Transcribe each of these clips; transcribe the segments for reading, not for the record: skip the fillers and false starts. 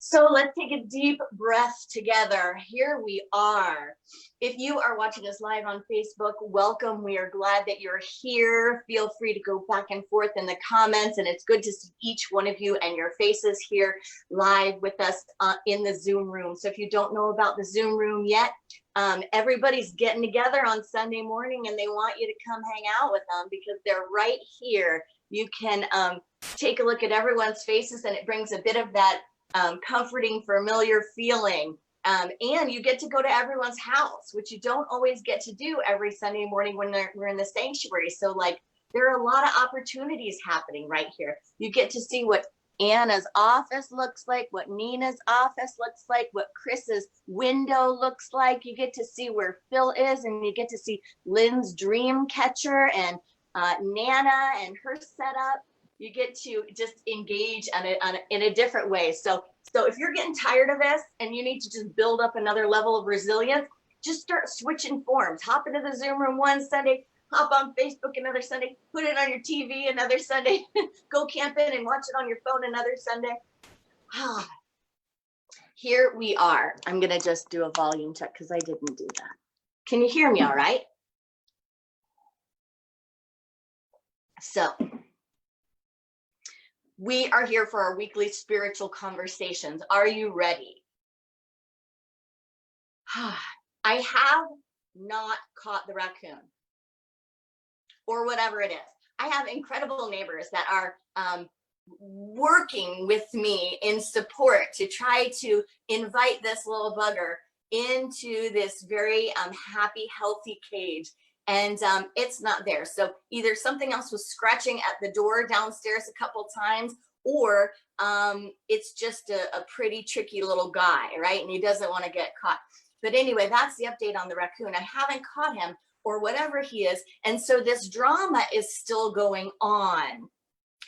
So let's take a deep breath together. Here we are. If you are watching us live on Facebook, welcome. We are glad that you're here. Feel free to go back and forth in the comments, and it's good to see each one of you and your faces here live with us in the Zoom room. So if you don't know about the Zoom room yet, everybody's getting together on Sunday morning, and they want you to come hang out with them because they're right here. You can take a look at everyone's faces, and it brings a bit of that comforting, familiar feeling. And you get to go to everyone's house, which you don't always get to do every Sunday morning when we're in the sanctuary. So like, there are a lot of opportunities happening right here. You get to see what Anna's office looks like, what Nina's office looks like, what Chris's window looks like. You get to see where Phil is, and you get to see Lynn's dream catcher and Nana and her setup. You get to just engage in a different way. So if you're getting tired of this and you need to just build up another level of resilience, just start switching forms. Hop into the Zoom room one Sunday, hop on Facebook another Sunday, put it on your TV another Sunday, go camping and watch it on your phone another Sunday. Here we are. I'm gonna just do a volume check because I didn't do that. Can you hear me all right? So, we are here for our weekly spiritual conversations. Are you ready? I have not caught the raccoon or whatever it is. I have incredible neighbors that are working with me in support to try to invite this little bugger into this very happy, healthy cage. And it's not there. So either something else was scratching at the door downstairs a couple times, or it's just a pretty tricky little guy, right? And he doesn't want to get caught. But anyway, that's the update on the raccoon. I haven't caught him or whatever he is. And so this drama is still going on.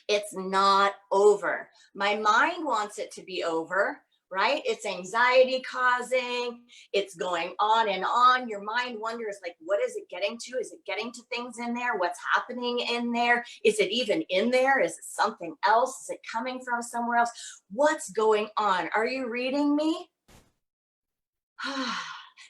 It's not over. My mind wants it to be over, right? It's anxiety causing, it's going on and on. Your mind wonders, like, what is it getting to? Is it getting to things in there? What's happening in there? Is it even in there? Is it something else? Is it coming from somewhere else? What's going on? Are you reading me?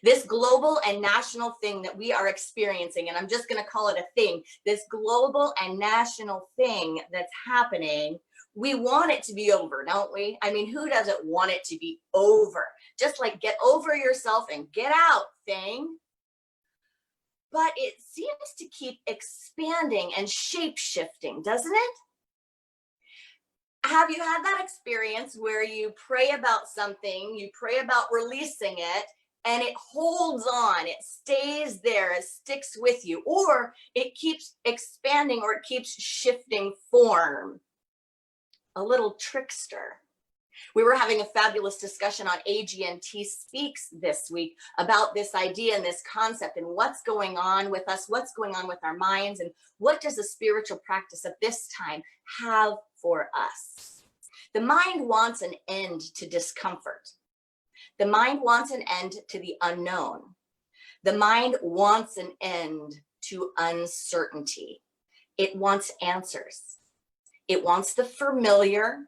This global and national thing that we are experiencing, and I'm just going to call it a thing, this global and national thing that's happening, we want it to be over, don't we? I mean, who doesn't want it to be over? Just like get over yourself and get out thing. But it seems to keep expanding and shape-shifting, doesn't it? Have you had that experience where you pray about something, you pray about releasing it, and it holds on, it stays there, it sticks with you, or it keeps expanding, or it keeps shifting form? A little trickster. We were having a fabulous discussion on AG&T Speaks this week about this idea and this concept and what's going on with us, what's going on with our minds, and what does the spiritual practice of this time have for us? The mind wants an end to discomfort. The mind wants an end to the unknown. The mind wants an end to uncertainty. It wants answers. It wants the familiar.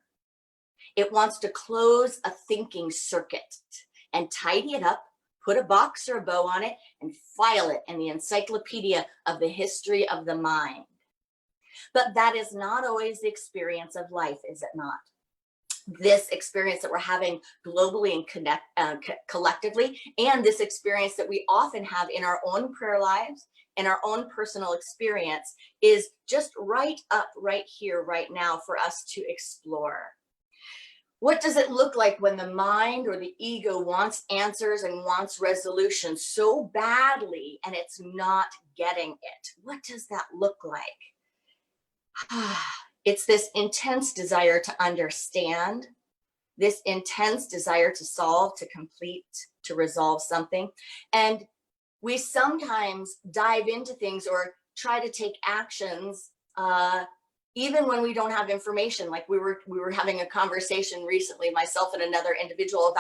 It wants to close a thinking circuit and tidy it up, put a box or a bow on it, and file it in the encyclopedia of the history of the mind. But that is not always the experience of life, is it not? This experience that we're having globally and collectively, and this experience that we often have in our own prayer lives, in our own personal experience, is just right up right here, right now for us to explore. What does it look like when the mind or the ego wants answers and wants resolution so badly and it's not getting it? What does that look like? It's this intense desire to understand, this intense desire to solve, to complete, to resolve something. And we sometimes dive into things or try to take actions even when we don't have information. Like we were having a conversation recently, myself and another individual,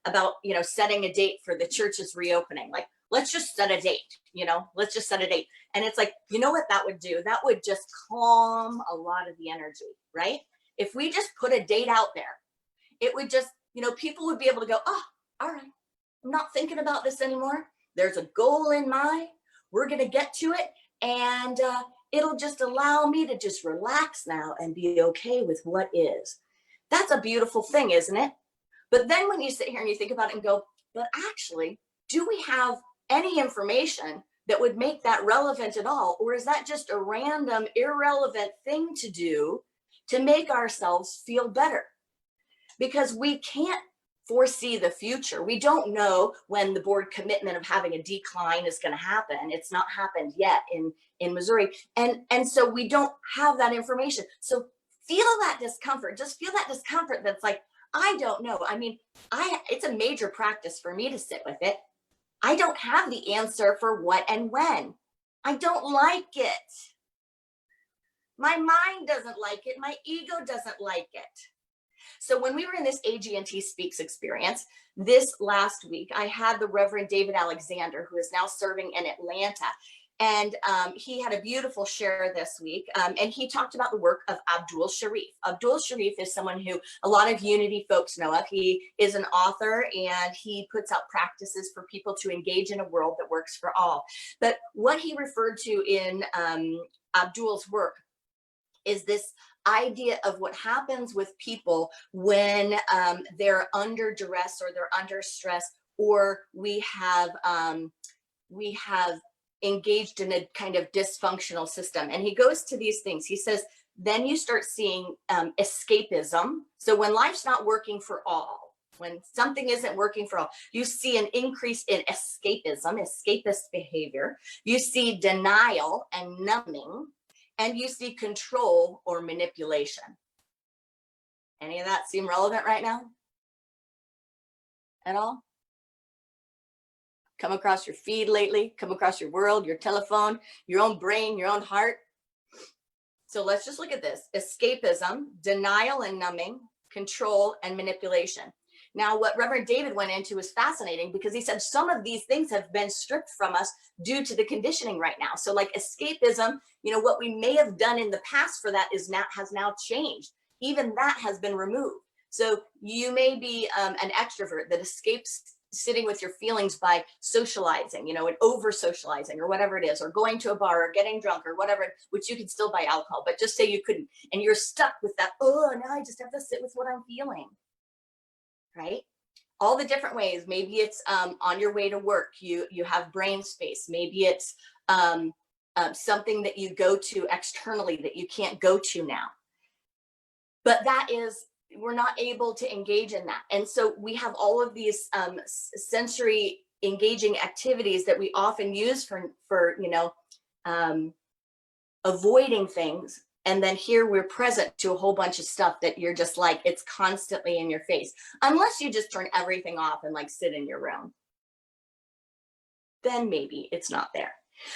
about setting a date for the church's reopening. Like, let's just set a date, let's just set a date. And it's like, you know what that would do? That would just calm a lot of the energy, right? If we just put a date out there, it would just people would be able to go, oh, all right, I'm not thinking about this anymore. There's a goal in mind. We're going to get to it. And it'll just allow me to just relax now and be okay with what is. That's a beautiful thing, isn't it? But then when you sit here and you think about it and go, but actually, do we have any information that would make that relevant at all? Or is that just a random, irrelevant thing to do to make ourselves feel better? Because we can't foresee the future. We don't know when the board commitment of having a decline is going to happen. It's not happened yet in Missouri. And so we don't have that information. So feel that discomfort. Just feel that discomfort that's like, I don't know. I mean, it's a major practice for me to sit with it. I don't have the answer for what and when. I don't like it. My mind doesn't like it. My ego doesn't like it. So when we were in this AG&T Speaks experience this last week, I had the Reverend David Alexander, who is now serving in Atlanta. And he had a beautiful share this week. And he talked about the work of Abdul Sharif. Abdul Sharif is someone who a lot of Unity folks know of. He is an author and he puts out practices for people to engage in a world that works for all. But what he referred to in Abdul's work is this idea of what happens with people when they're under duress or they're under stress, or we have engaged in a kind of dysfunctional system. And he goes to these things. He says, then you start seeing escapism. So when life's not working for all, when something isn't working for all, you see an increase in escapism, escapist behavior. You see denial and numbing, and you see control or manipulation. Any of that seem relevant right now? At all? Come across your feed lately? Come across your world, your telephone, your own brain, your own heart? So let's just look at this. Escapism, denial and numbing, control and manipulation. Now, what Reverend David went into was fascinating because he said some of these things have been stripped from us due to the conditioning right now. So like escapism, what we may have done in the past for that has now changed. Even that has been removed. So you may be an extrovert that escapes sitting with your feelings by socializing, and over socializing or whatever it is, or going to a bar or getting drunk or whatever, which you can still buy alcohol, but just say you couldn't, and you're stuck with that, oh, now I just have to sit with what I'm feeling. Right? All the different ways. Maybe it's on your way to work, you have brain space. Maybe it's something that you go to externally that you can't go to now. But we're not able to engage in that. And so we have all of these sensory engaging activities that we often use for avoiding things. And then here we're present to a whole bunch of stuff that you're just like, it's constantly in your face. Unless you just turn everything off and like sit in your room. Then maybe it's not there.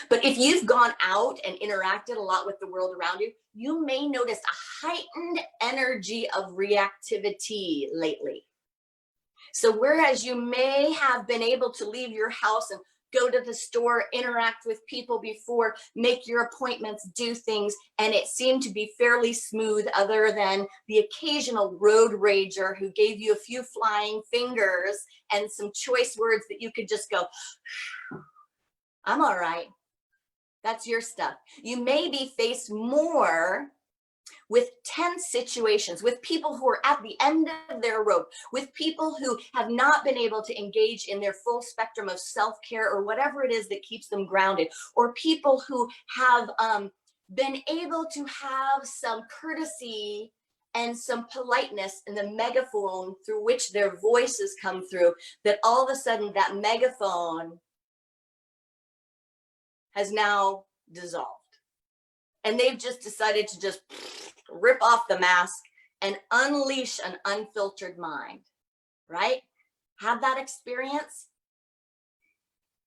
But if you've gone out and interacted a lot with the world around you, you may notice a heightened energy of reactivity lately. So whereas you may have been able to leave your house and go to the store, interact with people before, make your appointments, do things, and it seemed to be fairly smooth other than the occasional road rager who gave you a few flying fingers and some choice words that you could just go, I'm all right. That's your stuff. You may be faced more with tense situations, with people who are at the end of their rope, with people who have not been able to engage in their full spectrum of self-care or whatever it is that keeps them grounded, or people who have been able to have some courtesy and some politeness in the megaphone through which their voices come through, that all of a sudden that megaphone has now dissolved. And they've just decided to just rip off the mask and unleash an unfiltered mind, right? Have that experience?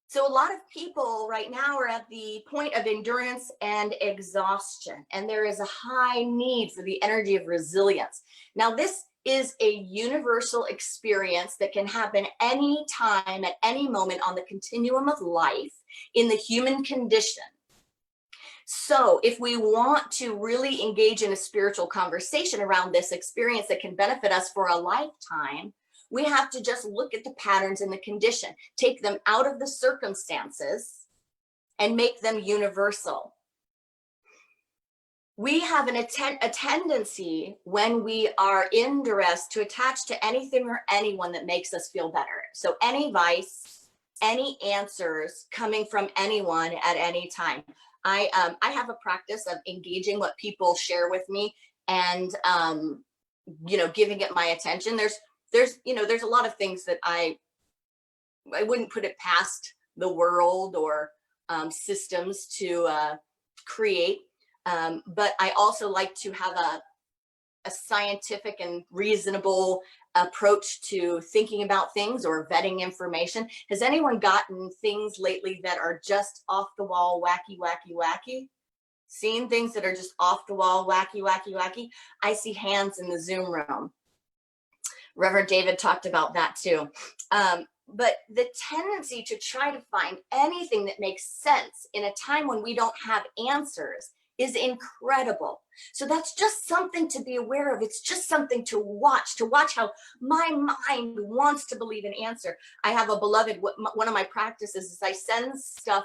So a lot of people right now are at the point of endurance and exhaustion, and there is a high need for the energy of resilience. Now, this is a universal experience that can happen anytime, at any moment on the continuum of life in the human condition. So if we want to really engage in a spiritual conversation around this experience that can benefit us for a lifetime, We have to just look at the patterns and the condition, take them out of the circumstances and make them universal. We have a tendency when we are in duress to attach to anything or anyone that makes us feel better. So any advice, any answers coming from anyone at any time. I have a practice of engaging what people share with me and giving it my attention. There's a lot of things that I wouldn't put it past the world or systems to create. But I also like to have a scientific and reasonable approach to thinking about things or vetting information. Has anyone gotten things lately that are just off the wall, wacky, wacky, wacky? Seen things that are just off the wall, wacky, wacky, wacky? I see hands in the Zoom room. Reverend David talked about that too. But the tendency to try to find anything that makes sense in a time when we don't have answers is incredible. So that's just something to be aware of. It's just something to watch how my mind wants to believe an answer. I have a beloved, one of my practices is I send stuff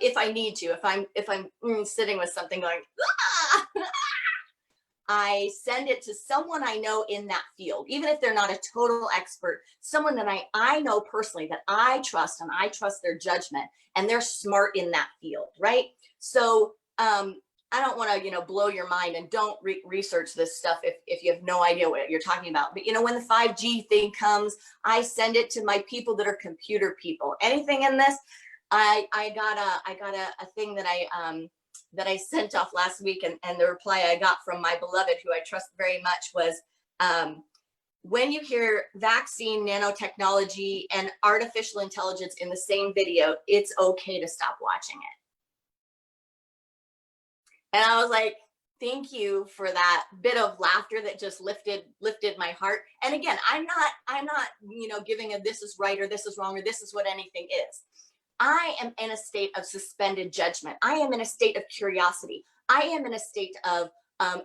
if I need to, if I'm sitting with something going, ah! I send it to someone I know in that field, even if they're not a total expert, someone that I know personally that I trust, and I trust their judgment, and they're smart in that field, right? So I don't want to, blow your mind, and don't research this stuff if you have no idea what you're talking about. But when the 5G thing comes, I send it to my people that are computer people. Anything in this, I got a thing that I sent off last week, and the reply I got from my beloved, who I trust very much, was, when you hear vaccine, nanotechnology, and artificial intelligence in the same video, it's okay to stop watching it. And I was like, thank you for that bit of laughter that just lifted my heart. And again, I'm not, giving a this is right or this is wrong or this is what anything is. I am in a state of suspended judgment. I am in a state of curiosity. I am in a state of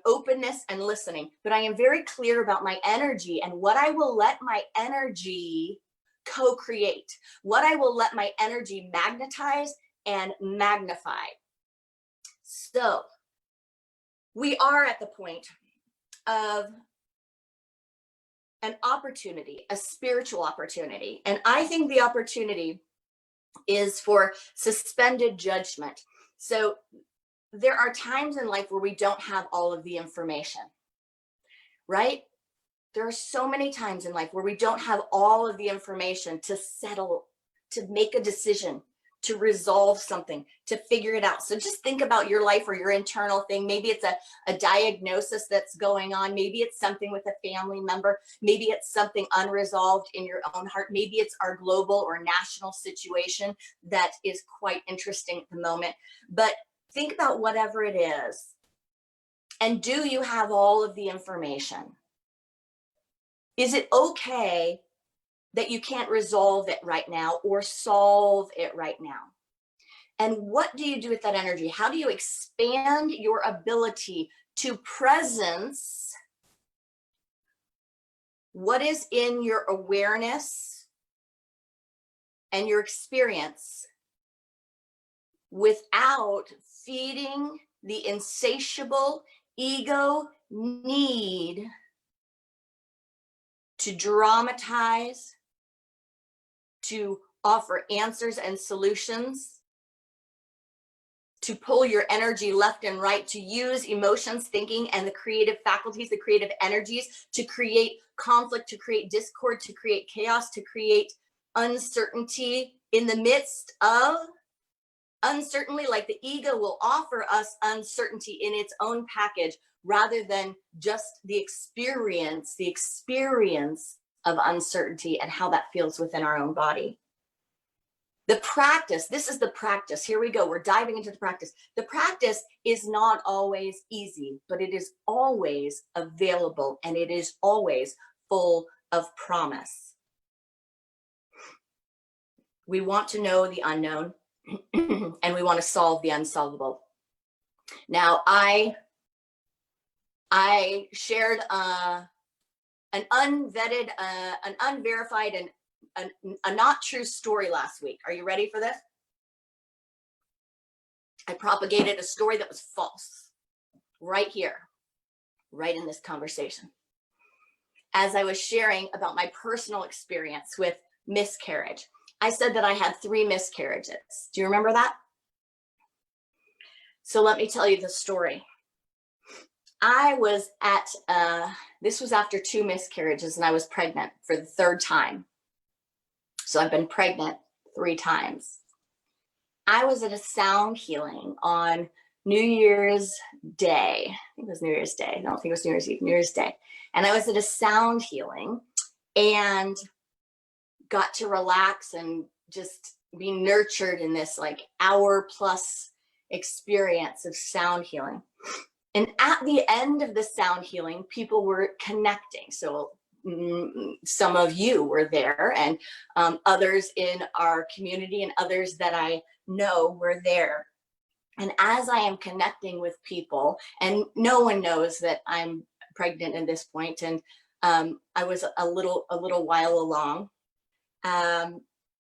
openness and listening, but I am very clear about my energy and what I will let my energy co-create, what I will let my energy magnetize and magnify. So we are at the point of an opportunity, a spiritual opportunity. And I think the opportunity is for suspended judgment. So there are times in life where we don't have all of the information, right? There are so many times in life where we don't have all of the information to settle, to make a decision, to resolve something, to figure it out. So just think about your life or your internal thing. Maybe it's a diagnosis that's going on. Maybe it's something with a family member. Maybe it's something unresolved in your own heart. Maybe it's our global or national situation that is quite interesting at the moment. But think about whatever it is. And do you have all of the information? Is it okay that you can't resolve it right now or solve it right now? And what do you do with that energy? How do you expand your ability to presence what is in your awareness and your experience without feeding the insatiable ego need to dramatize, to offer answers and solutions, to pull your energy left and right, to use emotions, thinking, and the creative faculties, the creative energies to create conflict, to create discord, to create chaos, to create uncertainty in the midst of uncertainty. Like the ego will offer us uncertainty in its own package rather than just the experience of uncertainty and how that feels within our own body. The practice, this is the practice. Here we go. We're diving into the practice. The practice is not always easy, but it is always available, and it is always full of promise. We want to know the unknown and we want to solve the unsolvable. Now, I shared an unvetted, an unverified, and a not true story last week. Are you ready for this? I propagated a story that was false right here, right in this conversation. As I was sharing about my personal experience with miscarriage, I said that I had 3 miscarriages. Do you remember that? So let me tell you the story. I was at, this was after 2 miscarriages, and I was pregnant for the 3rd time. So I've been pregnant 3 times. I was at a sound healing on New Year's Day. I think it was New Year's Day. I don't think it was New Year's Eve, New Year's Day. And I was at a sound healing and got to relax and just be nurtured in this like hour-plus experience of sound healing. And at the end of the sound healing, people were connecting. So some of you were there, and others in our community and others that I know were there. And as I am connecting with people, and no one knows that I'm pregnant at this point, and I was a little while along, I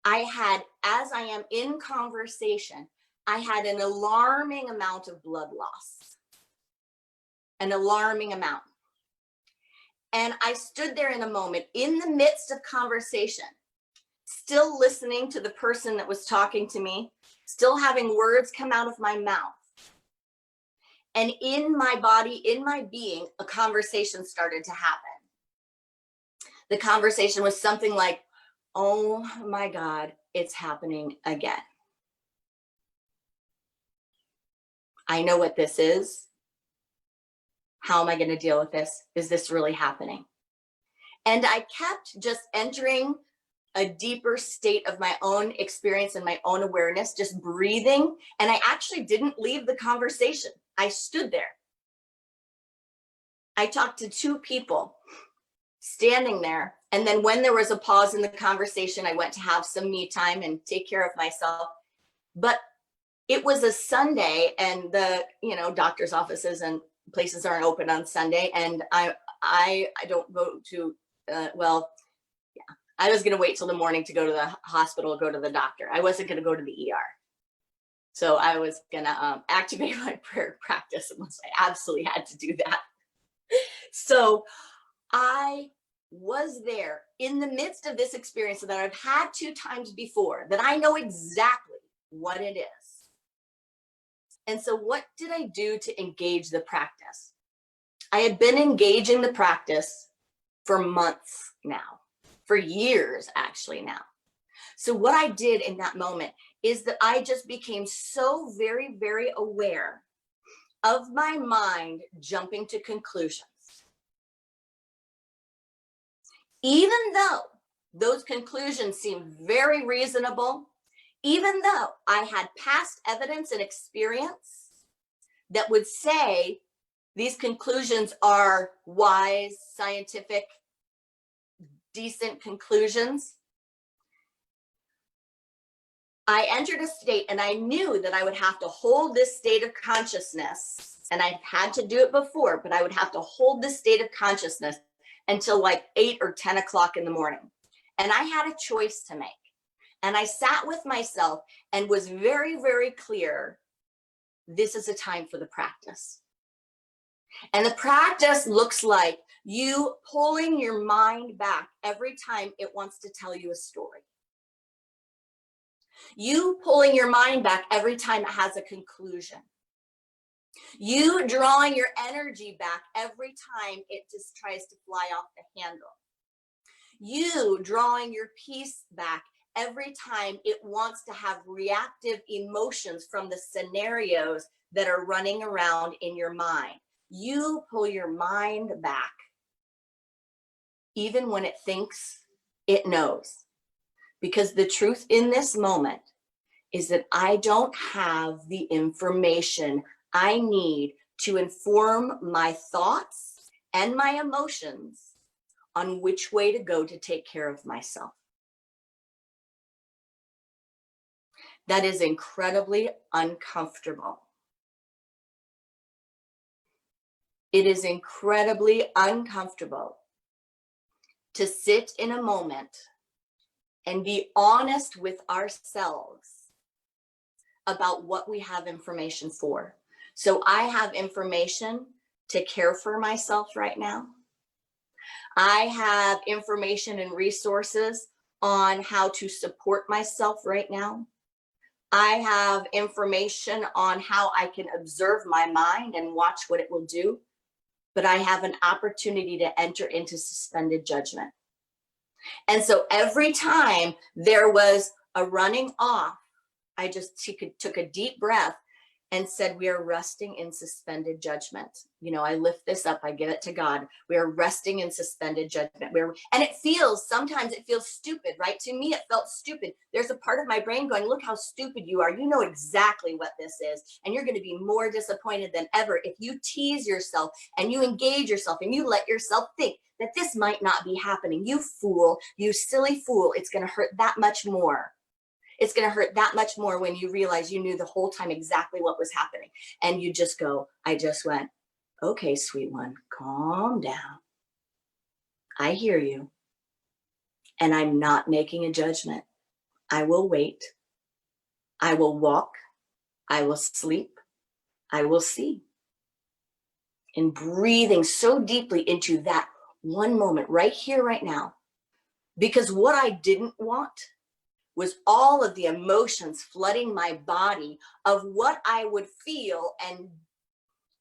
had, as I am in conversation, I had an alarming amount of blood loss. An alarming amount. And I stood there in a moment in the midst of conversation, still listening to the person that was talking to me, still having words come out of my mouth. And in my body, in my being, a conversation started to happen. The conversation was something like, oh my God, it's happening again. I know what this is. How am I going to deal with this? Is this really happening? And I kept just entering a deeper state of my own experience and my own awareness, just breathing. And I actually didn't leave the conversation. I stood there. I talked to 2 people standing there. And then when there was a pause in the conversation, I went to have some me time and take care of myself. But it was a Sunday, and the, doctor's offices and places aren't open on Sunday, and I don't go to I was going to wait till the morning to go to the hospital, go to the doctor. I wasn't going to go to the ER. So I was going to activate my prayer practice unless I absolutely had to do that. So I was there in the midst of this experience that I've had 2 times before, that I know exactly what it is. And so what did I do to engage the practice? I had been engaging the practice for months now, for years actually now. So what I did in that moment is that I just became so very, very aware of my mind jumping to conclusions. Even though those conclusions seemed very reasonable, even though I had past evidence and experience that would say these conclusions are wise, scientific, decent conclusions, I entered a state, and I knew that I would have to hold this state of consciousness, and I had to do it before, but I would have to hold this state of consciousness until like 8 or 10 o'clock in the morning. And I had a choice to make. And I sat with myself and was very, very clear, this is a time for the practice. And the practice looks like you pulling your mind back every time it wants to tell you a story. You pulling your mind back every time it has a conclusion. You drawing your energy back every time it just tries to fly off the handle. You drawing your peace back every time it wants to have reactive emotions from the scenarios that are running around in your mind. You pull your mind back, even when it thinks it knows. Because the truth in this moment is that I don't have the information I need to inform my thoughts and my emotions on which way to go to take care of myself. That is incredibly uncomfortable. It is incredibly uncomfortable to sit in a moment and be honest with ourselves about what we have information for. So I have information to care for myself right now. I have information and resources on how to support myself right now. I have information on how I can observe my mind and watch what it will do. But I have an opportunity to enter into suspended judgment. And so every time there was a running off, I just took a deep breath and said, we are resting in suspended judgment. You know, I lift this up, I give it to God. We are resting in suspended judgment. And it feels, sometimes it feels stupid, right? To me, it felt stupid. There's a part of my brain going, look how stupid you are. You know exactly what this is. And you're going to be more disappointed than ever if you tease yourself and you engage yourself and you let yourself think that this might not be happening. You fool, you silly fool. It's going to hurt that much more. It's going to hurt that much more when you realize you knew the whole time exactly what was happening. And you just go, I just went, okay, sweet one, calm down. I hear you. And I'm not making a judgment. I will wait. I will walk. I will sleep. I will see. And breathing so deeply into that one moment right here, right now. Because what I didn't want was all of the emotions flooding my body of what I would feel and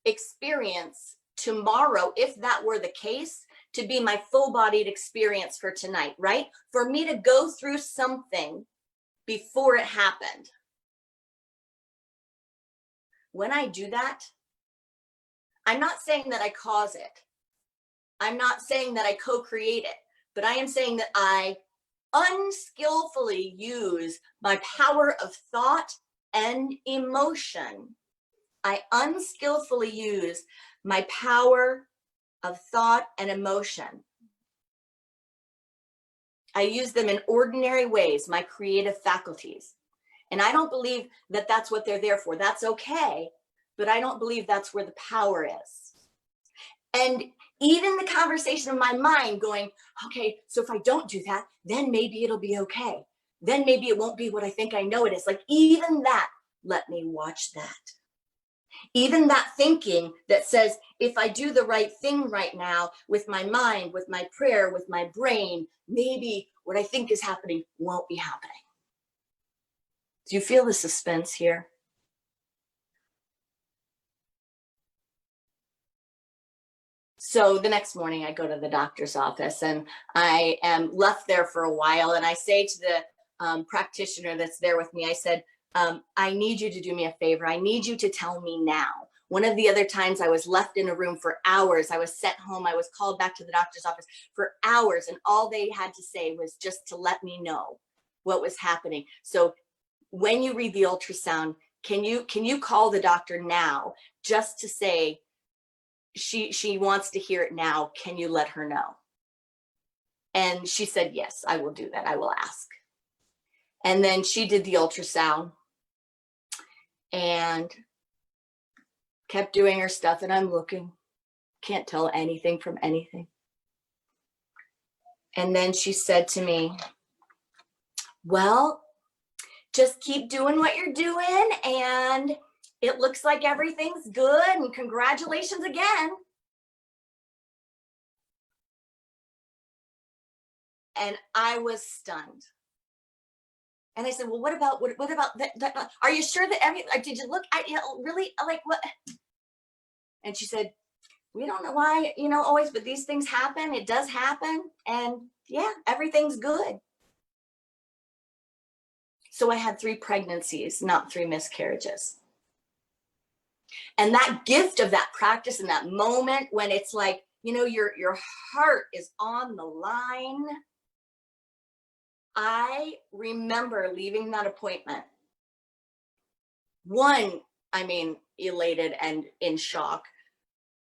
experience tomorrow, if that were the case, to be my full-bodied experience for tonight, right? For me to go through something before it happened. When I do that, I'm not saying that I cause it. I'm not saying that I co-create it, but I am saying that I unskillfully use my power of thought and emotion. I unskillfully use my power of thought and emotion. I use them in ordinary ways, my creative faculties. And I don't believe that that's what they're there for. That's okay, but I don't believe that's where the power is. And even the conversation of my mind going, okay, so if I don't do that, then maybe it'll be okay. Then maybe it won't be what I think I know it is. Like even that, let me watch that. Even that thinking that says, if I do the right thing right now with my mind, with my prayer, with my brain, maybe what I think is happening won't be happening. Do you feel the suspense here? So the next morning I go to the doctor's office and I am left there for a while. And I say to the practitioner that's there with me, I said, I need you to do me a favor. I need you to tell me now. One of the other times I was left in a room for hours. I was sent home. I was called back to the doctor's office for hours. And all they had to say was just to let me know what was happening. So when you read the ultrasound, can you call the doctor now just to say, she wants to hear it now. Can you let her know? And she said, yes, I will do that. I will ask. And then she did the ultrasound and kept doing her stuff. And I'm looking, can't tell anything from anything. And then she said to me, well, just keep doing what you're doing. And it looks like everything's good. And congratulations again. And I was stunned. And I said, well, what about that? Are you sure that did you look at, really, like what? And she said, we don't know why, always, but these things happen. It does happen. And yeah, everything's good. So I had 3 pregnancies, not 3 miscarriages. And that gift of that practice and that moment when it's like, your heart is on the line. I remember leaving that appointment. One, elated and in shock,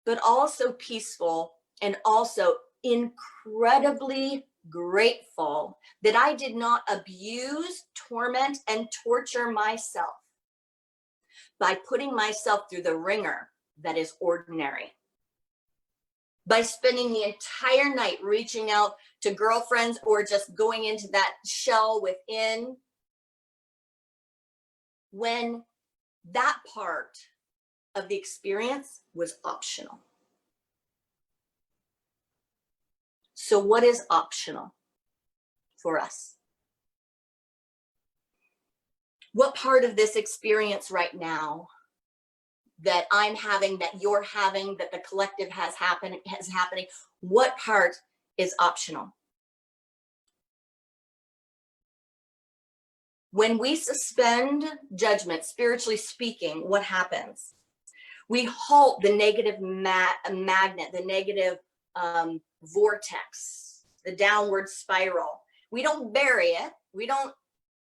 but also peaceful and also incredibly grateful that I did not abuse, torment, and torture myself by putting myself through the ringer that is ordinary. by spending the entire night reaching out to girlfriends or just going into that shell within, when that part of the experience was optional. So what is optional for us? What part of this experience right now that I'm having, that you're having, that the collective has happening, what part is optional? When we suspend judgment, spiritually speaking, what happens? We halt the negative magnet, the negative vortex, the downward spiral. We don't bury it. We don't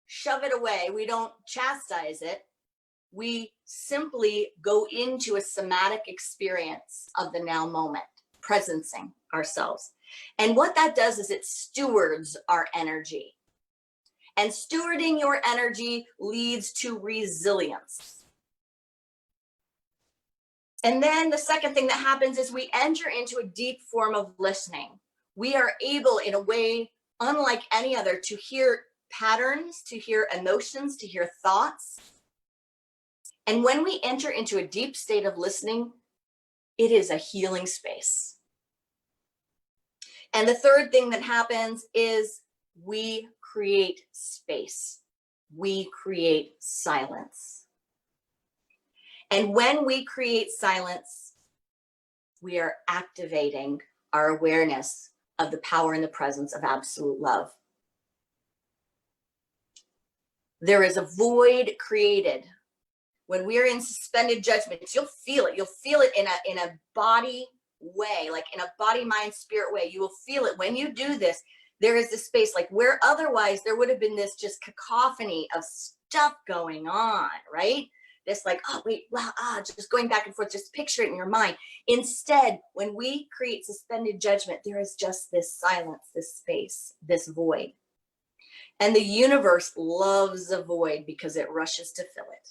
shove it away. We don't chastise it. We simply go into a somatic experience of the now moment, presencing ourselves. And what that does is it stewards our energy. And stewarding your energy leads to resilience. And then the second thing that happens is we enter into a deep form of listening. We are able, in a way unlike any other, to hear patterns, to hear emotions, to hear thoughts. And when we enter into a deep state of listening, it is a healing space. And the third thing that happens is we create space. We create silence. And when we create silence, we are activating our awareness of the power and the presence of absolute love. There is a void created when we're in suspended judgment. You'll feel it. You'll feel it in a body way, like in a body, mind, spirit way. You will feel it when you do this. There is this space, like where otherwise there would have been this just cacophony of stuff going on, right? This like, oh, wait, wow, just going back and forth, just picture it in your mind. Instead, when we create suspended judgment, there is just this silence, this space, this void. And the universe loves a void because it rushes to fill it.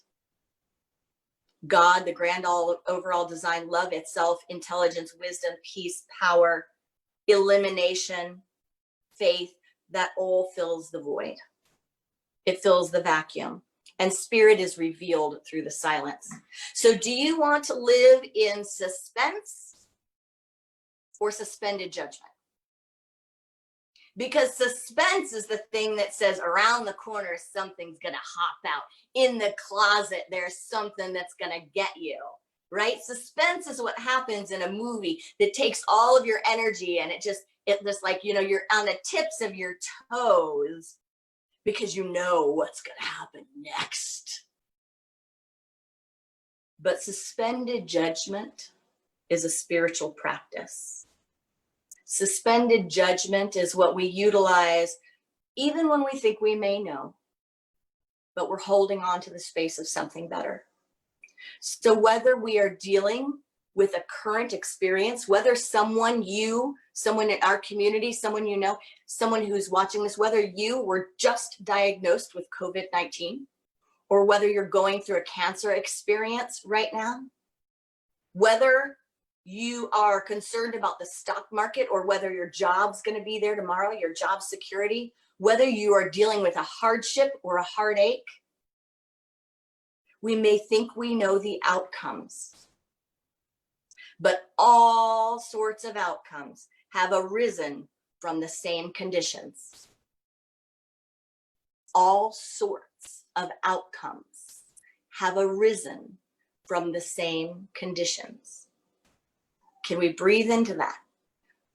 God, the grand overall design, love itself, intelligence, wisdom, peace, power, elimination, faith, that all fills the void. It fills the vacuum. And spirit is revealed through the silence. So do you want to live in suspense or suspended judgment? Because suspense is the thing that says around the corner, something's going to hop out. In the closet, there's something that's going to get you, right? Suspense is what happens in a movie that takes all of your energy and it just like, you know, you're on the tips of your toes because you know what's going to happen next. But suspended judgment is a spiritual practice. Suspended judgment is what we utilize even when we think we may know, but we're holding on to the space of something better. So whether we are dealing with a current experience, whether someone in our community, someone you know, someone who's watching this, whether you were just diagnosed with COVID-19, or whether you're going through a cancer experience right now, whether you are concerned about the stock market or whether your job's going to be there tomorrow, your job security, whether you are dealing with a hardship or a heartache, we may think we know the outcomes, but all sorts of outcomes have arisen from the same conditions. All sorts of outcomes have arisen from the same conditions. Can we breathe into that?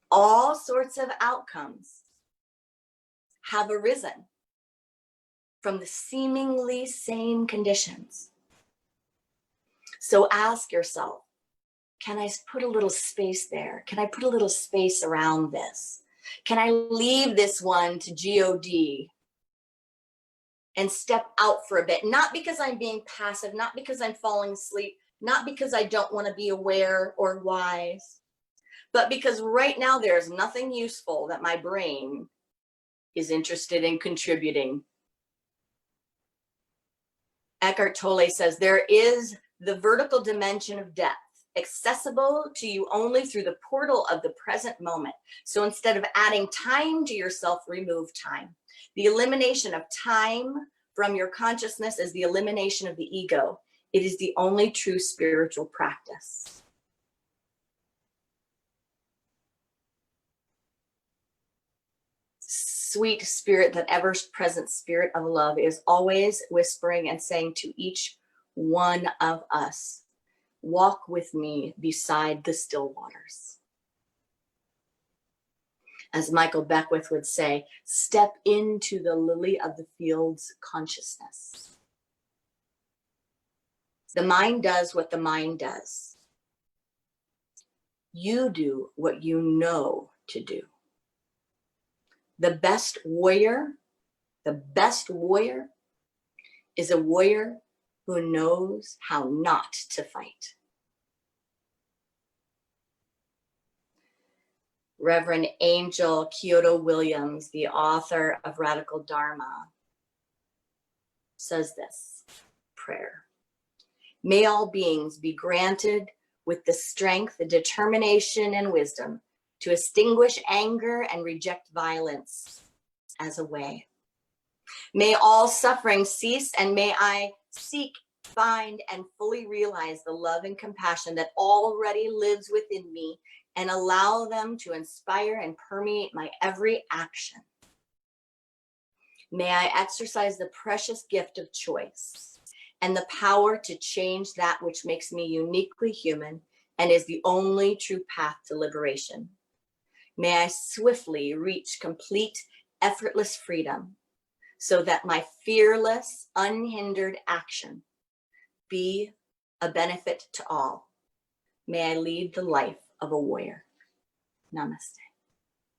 All sorts of outcomes have arisen from the seemingly same conditions. So ask yourself, can I put a little space there? Can I put a little space around this? Can I leave this one to God and step out for a bit? Not because I'm being passive, not because I'm falling asleep, not because I don't want to be aware or wise, but because right now there's nothing useful that my brain is interested in contributing. Eckhart Tolle says there is the vertical dimension of depth, accessible to you only through the portal of the present moment. So instead of adding time to yourself, remove time. The elimination of time from your consciousness is the elimination of the ego. It is the only true spiritual practice. Sweet spirit, that ever present spirit of love is always whispering and saying to each one of us, walk with me beside the still waters. As Michael Beckwith would say, step into the lily of the field's consciousness. The mind does what the mind does. You do what you know to do. The best warrior is a warrior who knows how not to fight. Reverend Angel Kyoto Williams, the author of Radical Dharma, says this prayer. May all beings be granted with the strength, the determination, and wisdom to extinguish anger and reject violence as a way. May all suffering cease, and may I seek, find, and fully realize the love and compassion that already lives within me, and allow them to inspire and permeate my every action. May I exercise the precious gift of choice and the power to change that which makes me uniquely human and is the only true path to liberation. May I swiftly reach complete, effortless freedom so that my fearless, unhindered action be a benefit to all. May I lead the life of a warrior. Namaste.